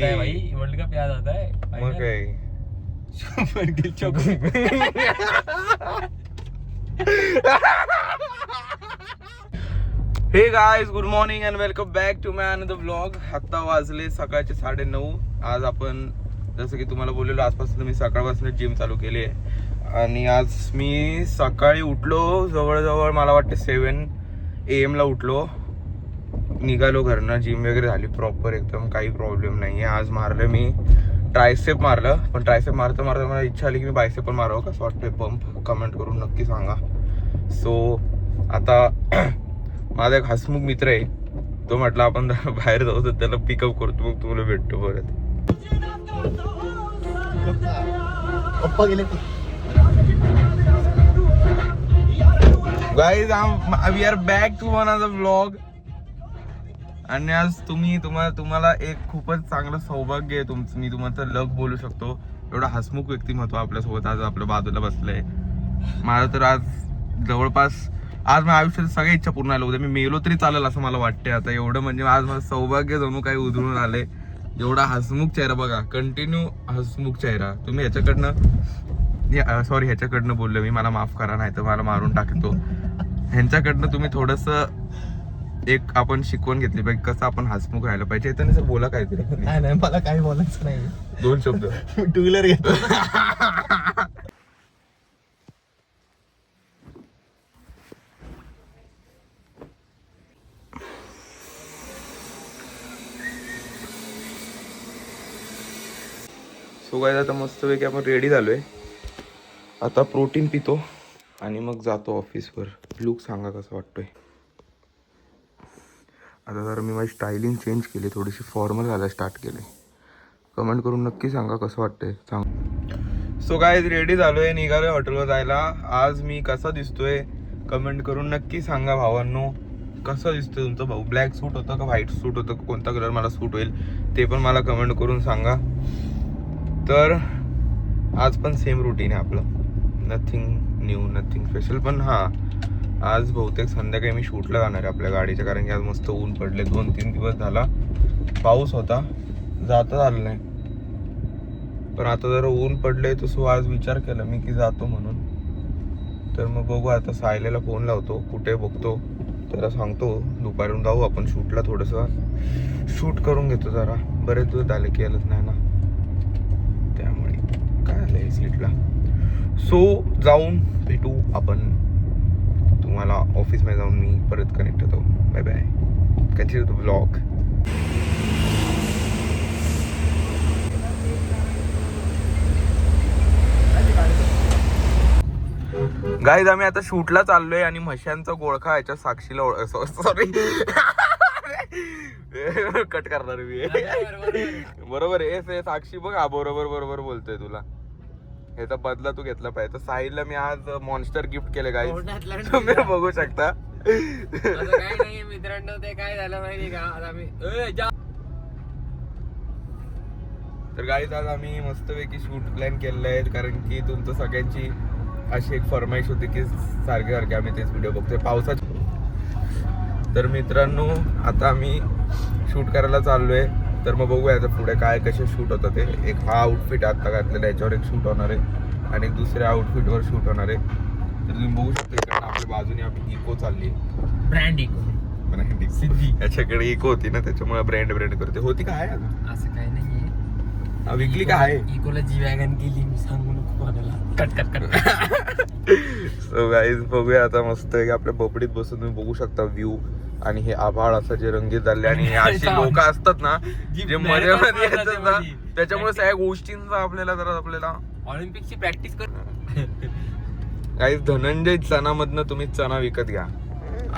भाई world cup याद आता है मग काय हे guys, good morning and welcome back to my another vlog. आता वाजले सकाळचे 9:30. आज आपण जसं की तुम्हाला बोललेलो आजपासून मी सकाळपासून जिम चालू केली आहे आणि आज मी सकाळी उठलो जवळजवळ मला वाटतं 7 AM ला उठलो. निघालो घरनं, जिम वगैरे झाली प्रॉपर एकदम, काही प्रॉब्लेम नाही आहे. आज मारलं मी ट्रायसेप मारलं, पण ट्रायसेप मारता मारता मला इच्छा आली की मी बायसेप पण मारावं. कसं वाटतंय पंप कमेंट करून नक्की सांगा. सो आता माझा एक हसमुख मित्र आहे, तो म्हटला आपण बाहेर जाऊ तर त्याला पिकअप करतो, मग तुम्हाला भेटतो परत. पप्पा गेले guys we are back to one other vlog. आणि आज तुम्हाला एक खूपच चांगलं सौभाग्य आहे तुमचं, मी तुम्हाला लक बोलू शकतो. एवढा हसमुख व्यक्तिमत्व आपल्यासोबत आज आपल्या बाजूला बसलंय. माझं तर आज जवळपास आज माझ्या आयुष्यात सगळ्या इच्छा पूर्ण झाल्या होत्या. मी मेलो तरी चालेल असं मला वाटतंय आता. एवढं म्हणजे आज माझं सौभाग्य जणू काही उधळून आले. एवढा हसमुख चेहरा बघा, कंटिन्यू हसमुख चेहरा. तुम्ही ह्याच्याकडनं बोललो मी, मला माफ करा, नाही तर मला मारून टाकतो. ह्यांच्याकडनं तुम्ही थोडंसं एक आपण शिकवण घेतली पाहिजे कसं आपण हसमुख राहायला पाहिजे. त्याने सर बोला काहीतरी. नाही मला काही बोलायचं नाही. 2 शब्द. टू व्हीलर घेतो. सो गाइस, आता मस्तपैकी आपण रेडी झालोय. आता प्रोटीन पितो आणि मग जातो ऑफिसवर. लुक सांगा कसं वाटतोय. आता जरा मी माझी स्टायलिंग चेंज केली, थोडीशी फॉर्मल घालायला स्टार्ट केले. कमेंट करून नक्की सांगा कसं वाटतंय सांग. सो गाइस, रेडी झालोय, निघालोय हॉटेलवर जायला. आज मी कसा दिसतोय कमेंट करून नक्की सांगा भावांनो. कसं दिसतोय तुमचं भाऊ? ब्लॅक सूट होतं का व्हाईट सूट होतं का, कोणता कलर मला सूट होईल ते पण मला कमेंट करून सांगा. तर आज पण सेम रुटीन आहे आपलं, नथिंग न्यू, नथिंग स्पेशल. पण हां, आज बहुतेक संध्याकाळी मी शूटला जाणार आहे आपल्या गाडीच्या, कारण की आज मस्त ऊन पडले. 2-3 दिवस झाला पाऊस होता, जाता झालं नाही. पण आता जरा ऊन पडले तर सो आज विचार केला मी की जातो म्हणून. तर मग बघू, आता सायलेला फोन लावतो, कुठे बघतो, त्याला सांगतो दुपारून जाऊ आपण शूटला. थोडंसं शूट करून घेतो, जरा बरेच दिवस झाले केलंच नाही ना, त्यामुळे काय आलंय सीटला. सो जाऊन भेटू आपण, तुम्हाला ऑफिसमध्ये जाऊन मी परत कनेक्ट होतो. Bye bye, continue the vlog. Guys, आम्ही आता शूटला चाललोय आणि म्हशांचा गोळखा याच्या साक्षीला सॉरी कट करणार मी. बरोबर आहे साक्षी, बघ हा बरोबर बोलतोय तुला. ह्याचा बदला तू घेतला पाहिजे. तर साहिलला मी आज मॉन्स्टर गिफ्ट केले गाईज, तुम्ही बघू शकता. काय नाही मित्रांनो, ते काय झालं माहिती का, आज आम्ही तर गाईज आज आम्ही मस्तपैकी शूट प्लॅन केलेलं आहे, कारण की तुमचं सगळ्यांची अशी एक फरमाईश होती की सारखे आम्ही तेच व्हिडिओ बघतोय पावसाचे. तर मित्रांनो, आता आम्ही शूट करायला चाललोय. तर मग बघूया आता पुढे काय कसे शूट होतं ते. एक हा आउटफिट आता घातलेला, याच्यावर एक शूट होणार आहे आणि एक दुसऱ्या आउटफिटवर शूट होणार आहे. तर तुम्ही बघू शकता इकडे आपल्या बाजूने आपली इको चालली, ब्रँड इको सिद्धी. याच्याकडे इको होती ना, त्याच्यामुळे ब्रँड करते होती. काय असं काय नाहीये, विकली का आहे? इकोला जी वॅगन केली, मी सांगू नको कोणाला. कट. सो गाईज, बघूया आता मस्त की आपल्या बबडीत बसून तुम्ही बघू शकता व्ह्यू. आणि हे आभाळ असं जे रंगीत झाले आणि अशी लोक असतात ना जे मजामध्ये येतात ना, त्याच्यामुळे सगळ्या गोष्टींचा आपल्याला ऑलिम्पिकची प्रॅक्टिस कर. गाईज, धनंजय चनामधनं तुम्ही चना विकत घ्या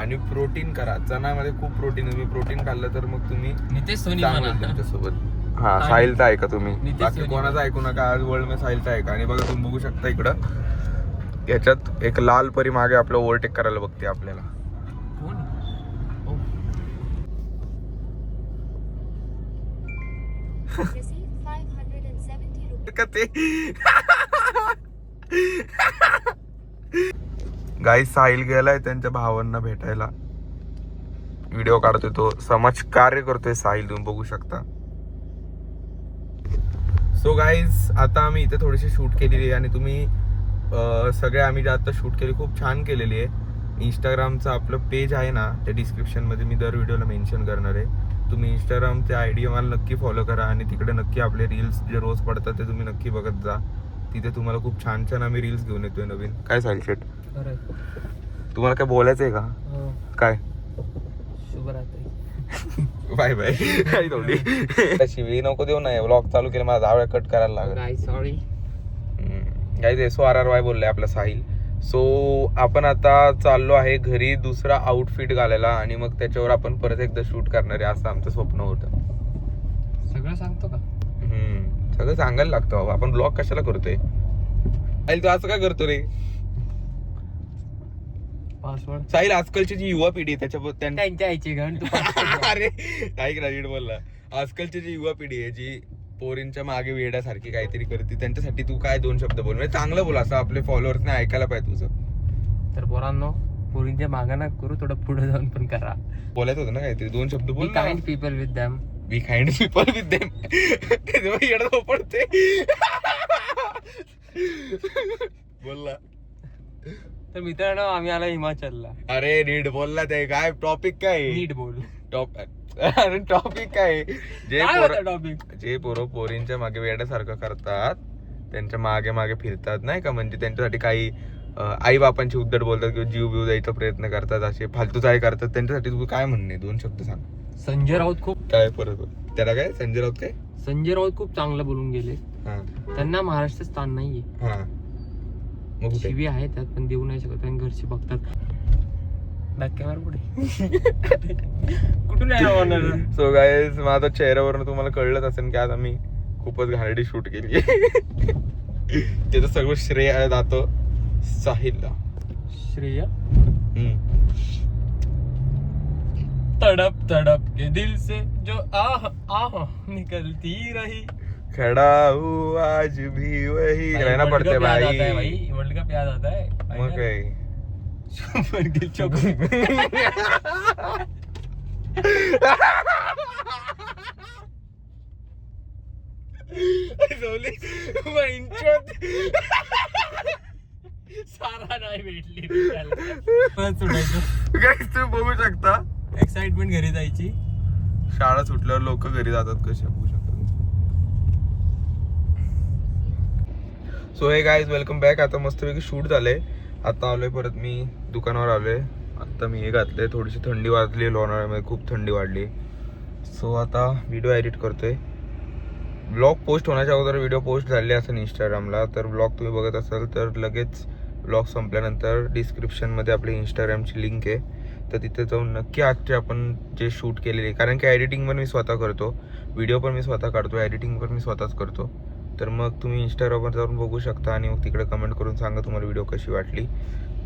आणि प्रोटीन करा. चनामध्ये खूप प्रोटीन, तुम्ही प्रोटीन खाल्लं तर मग तुम्ही नितेश सोनी त्यांच्यासोबत. हा, साहिलचा ऐका तुम्ही, बाकी कोणाचं ऐकू नका. आज वर्ल्ड में साहिलचा ऐका. आणि बघा तुम्ही बघू शकता इकडं याच्यात एक लाल परी मागे आपलं ओव्हरटेक करायला बघते आपल्याला. गाई साहिल गेलाय त्यांच्या भावांना भेटायला. व्हिडिओ काढतोय तो, समाज कार्य करतोय साहिल, तुम्ही बघू शकता. सो गाईज आता आम्ही इथे थोडीशी शूट केलेली आहे आणि तुम्ही सगळे आम्ही जे आता शूट केली खूप छान केलेली आहे. इंस्टाग्रामचं आपलं पेज आहे ना, त्या डिस्क्रिप्शनमध्ये मी दर व्हिडिओला मेन्शन करणार आहे. तुम्ही इंस्टाग्रामचे ID मला नक्की फॉलो करा आणि तिकडे नक्की आपले रील्स जे रोज पडतात ते तुम्ही नक्की बघत जा. तिथे तुम्हाला खूप छान छान आम्ही रील्स घेऊन येतोय नवीन. काय साहिल शेट, तुम्हाला काय बोलायचं आहे का? काय? शुभरात्री. Bye bye. काही थोडी शिवी नको देऊ नाही. व्लॉग चालू केला, माझा जावळ्या कट करायला लागला. काय सॉरी गाईज. SORRY बोलले आपला साहिल. सो आपण आता चाललो आहे घरी दुसरा आउटफिट घालायला आणि मग त्याच्यावर आपण परत एकदा शूट करणार आहे असं आमचं स्वप्न होतं. सगळं सांगतो का? सगळं सांगायला लागतं बाबा. आपण ब्लॉग कशाला करतोय? साहिल तू असं काय करतो रे? पासवर्ड साहिल आजकालची जी युवा पिढी आहे त्याच्याबद्दल त्यांच्या आईची घण तू अरे ऐक ना, नीट बोलला. आजकालची जी युवा पिढी आहे जी पोरींच्या मागे वेड्यासारखी काहीतरी करते, त्यांच्यासाठी तू काय 2 शब्द बोल. म्हणजे चांगलं बोल, असं आपले फॉलोअर्सने ऐकायला पाहिजे तुझं. तर पोरांनो, पोरींच्या मागं ना करू, थोडं पुढे जाऊन पण करा. बोलायचं होतं ना काहीतरी, 2 शब्द बी बोल. Kind people with them. Be kind people with them. येडा पडते बोलला. तर मित्रांनो, आम्ही आला हिमाचलला. अरे नीट बोलला. ते काय टॉपिक काय? नीट बोल. अरे टॉपिक काय? टॉपिक जे पोरींच्या मागे वेड्यासारखं करतात, त्यांच्या मागे मागे फिरतात नाही का, म्हणजे त्यांच्यासाठी काही आई बापांची उद्धट बोलतात किंवा जीव बिव द्यायचा प्रयत्न करतात, असे फालतूच आहे करतात, त्यांच्यासाठी तू काय म्हणणे? 2 शब्द सांग. संजय राऊत खूप काय परत त्याला काय? संजय राऊत काय? संजय राऊत खूप चांगलं बोलून गेले. हा त्यांना महाराष्ट्र स्थान नाहीये. हा मग कुठे? शिवी आहे त्यात, पण देऊ नाही शकत आणि घरचे बघतात. धक्क्यावर पुढे कुठून आहे? सो गाईज, माझ्या चेहऱ्यावरून तुम्हाला कळलंच असेल की आज आम्ही खूपच घाणेरडी शूट केली. त्याचं सगळं श्रेय जातं साहिलला. श्रेय तड़प तड़प के दिल से जो आह आह निकलती रही, खड़ा हूँ आज भी वही रहना पड़ते भाई. वर्ल्ड कप याद आता है. मग काय सारा नाही भेटली. तुम्ही बघू शकता एक्साइटमेंट घरी जायची. शाळा सुटल्यावर लोक घरी जातात कसे बघू शकता. सो हे गाईज, वेलकम बॅक. आता मस्तपैकी शूट झालंय. आता आलोय परत मी दुकानावर आलोय. आता मी हे घातलंय. थोडीशी थंडी वाजली, लोणावळ्यामध्ये खूप थंडी वाढली. सो आता व्हिडिओ एडिट करतोय. ब्लॉग पोस्ट होण्याच्या अगोदर व्हिडिओ पोस्ट झाले असेल इंस्टाग्रामला, तर ब्लॉग तुम्ही बघत असाल तर लगेच ब्लॉग संपल्यानंतर डिस्क्रिप्शनमध्ये आपली इंस्टाग्रामची लिंक आहे, तर तिथे जाऊन नक्की आजचे आपण जे शूट केलेले, कारण की एडिटिंग पण मी स्वतः करतो, व्हिडिओ पण मी स्वतः काढतो, एडिटिंग पण मी स्वतःच करतो. तर मग तुम्ही इंस्टाग्रामवर जाऊन बघू शकता आणि मग तिकडे कमेंट करून सांगा तुम्हाला व्हिडिओ कशी वाटली.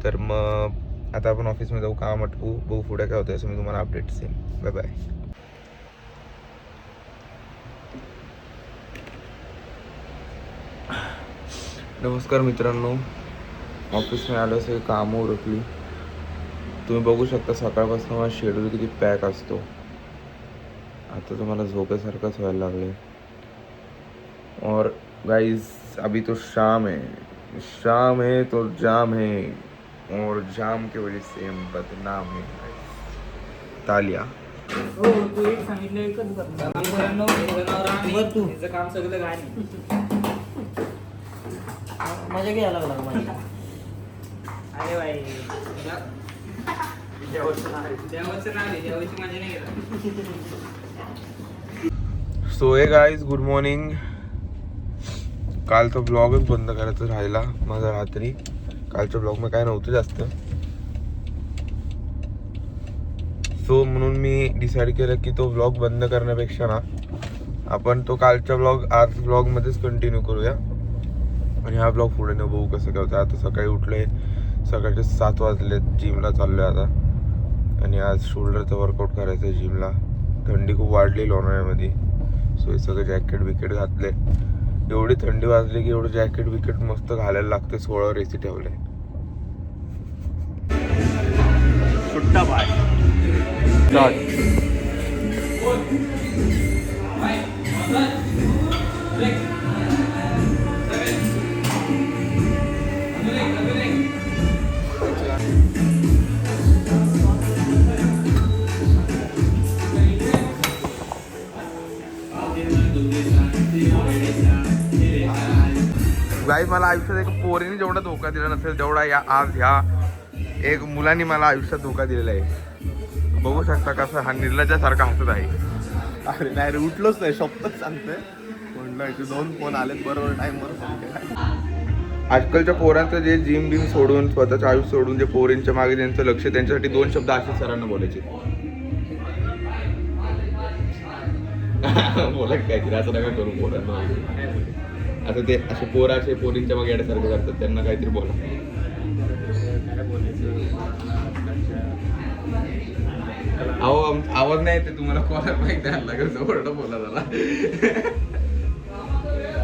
तर मग आता आपण ऑफिसमध्ये जाऊ, काम आटपू, बघू पुढे काय होतं, असं मी तुम्हाला अपडेट्स देईन. Bye bye. नमस्कार मित्रांनो, ऑफिसमध्ये आलो असे कामं उरकली. तुम्ही बघू शकता सकाळपासून माझा शेड्यूल किती पॅक असतो. आता तुम्हाला झोपेसारखंच व्हायला लागले. और गाइस अभी तो शाम है तो जाम है, और जाम की वजह से हम बदनाम है. तालिया. हो तू एक सांगितलं एकच कर काम सगळं काय मजा घ्यायला लागला माझी. अरे बाई सो हे गाईज, गुड मॉर्निंग. कालचा ब्लॉगच बंद करायचं राहिला माझा रात्री. कालच्या ब्लॉग मध्ये काय नव्हतं जास्त, सो म्हणून मी डिसाईड केलं की तो ब्लॉग बंद करण्यापेक्षा ना आपण तो कालचा ब्लॉग आज ब्लॉग मध्येच कंटिन्यू करूया आणि हा ब्लॉग पुढे न बघू कसं काय होतं. आता सकाळी उठलोय, सकाळचे 7 वाजले, जिमला चाललोय आता आणि आज शोल्डरचं वर्कआउट करायचं आहे जिमला. थंडी खूप वाढली लोणावळ्यामध्ये, सो हे सगळं जॅकेट बिकेट घातले. एवढी थंडी वाजली की एवढं जॅकेट बिकेट मस्त घालायला लागते. 16वर AC ठेवलंय. सुट्टा बाय. गाईज मला आयुष्यात एक पोरीने जेवढा धोका दिला नसेल तेवढा आज ह्या एक मुलांनी मला आयुष्यात धोका दिलेला आहे. बघू शकता कसं हा निर्लज्जासारखा हसत आहे. अरे नाही रे, उठलोच नाही, शपथच सांगतोय. म्हणलं इथे 2 फोन आलेत बरोबर टाइमवर फोन केला. आजकालच्या पोरांचं जे जिम बिम सोडून स्वतःचं आयुष्य सोडून जे पोरींच्या मागे त्यांचं लक्ष, त्यांच्यासाठी 2 शब्द आशिष सरांना बोलायचे. बोला काहीतरी असं नका करू पोरांना. आता ते असे पोराचे पोरींच्या मागे येण्यासारखं करतात, त्यांना काहीतरी बोला. अहो आवाज नाही येते तुम्हाला, कॉलर माहिती द्यायला लागेल, जवळ बोला झाला.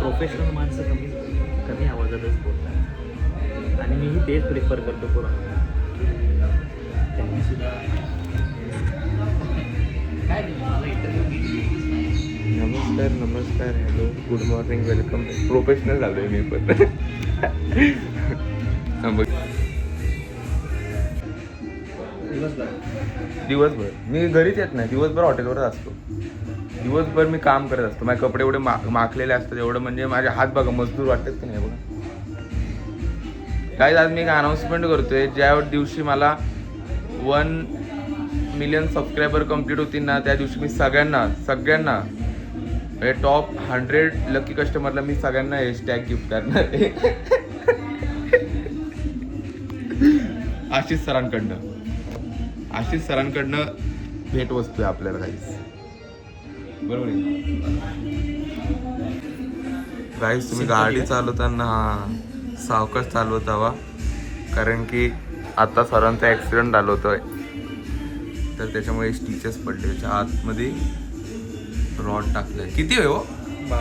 प्रोफेशनल माणसं कमी आवाजातच बोलतात आणि मीही तेच प्रिफर करतो कोरोना. त्यांनी सुद्धा काय दिलं मला इंटरव्ह्यू. नमस्कार hello good morning welcome. Professional झालोय मी पण. दिवसभर मी घरीच येत नाही, दिवसभर हॉटेलवरच असतो. दिवसभर मी काम करत असतो. माझे कपडे एवढे माखलेले असतात, एवढं म्हणजे माझे हात बघा मजदूर वाटतात की नाही बघा. काय आज मी एक अनाऊन्समेंट करतोय, ज्या दिवशी मला 1 मिलियन सबस्क्रायबर कंप्लीट होतील ना, त्या दिवशी मी सगळ्यांना टॉप 100 लकी कस्टमरला मी सगळ्यांना हॅशटॅग गिफ्ट करणार आहे. आशिष सरांकडनं भेट वस्तू आहे आपल्याला गाईस. बरोबर आहे गाईस. तुम्ही गाडी चालवताना सावकाश चालवत हवा, कारण की आता सरांचा ॲक्सिडेंट झाला होता, तर त्याच्यामुळे स्टिचेस पडले. त्याच्या आतमध्ये रॉड टाकले. किती आहे हो?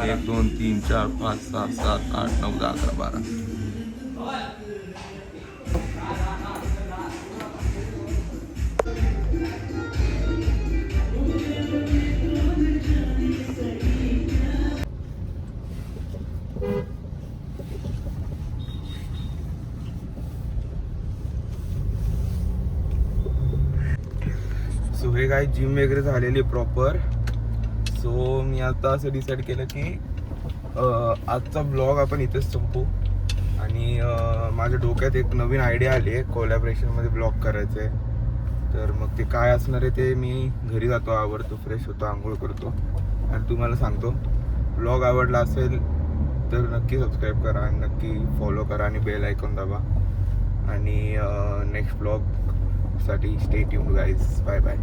1 2 3 4 5 6 7 8 9 10 11 12. सो हे काय जिम वगैरे झालेली प्रॉपर. सो मी आता असं डिसाईड केलं की आजचा ब्लॉग आपण इथेच संपू. आणि माझ्या डोक्यात एक नवीन आयडिया आली आहे कोलॅबरेशनमध्ये ब्लॉग करायचं आहे. तर मग ते काय असणार आहे ते मी घरी जातो, आवडतो, फ्रेश होतो, आंघोळ करतो आणि तुम्हाला सांगतो. ब्लॉग आवडला असेल तर नक्की सबस्क्राईब करा आणि नक्की फॉलो करा आणि बेल आयकॉन दाबा. आणि नेक्स्ट ब्लॉगसाठी stay tuned guys. Bye bye.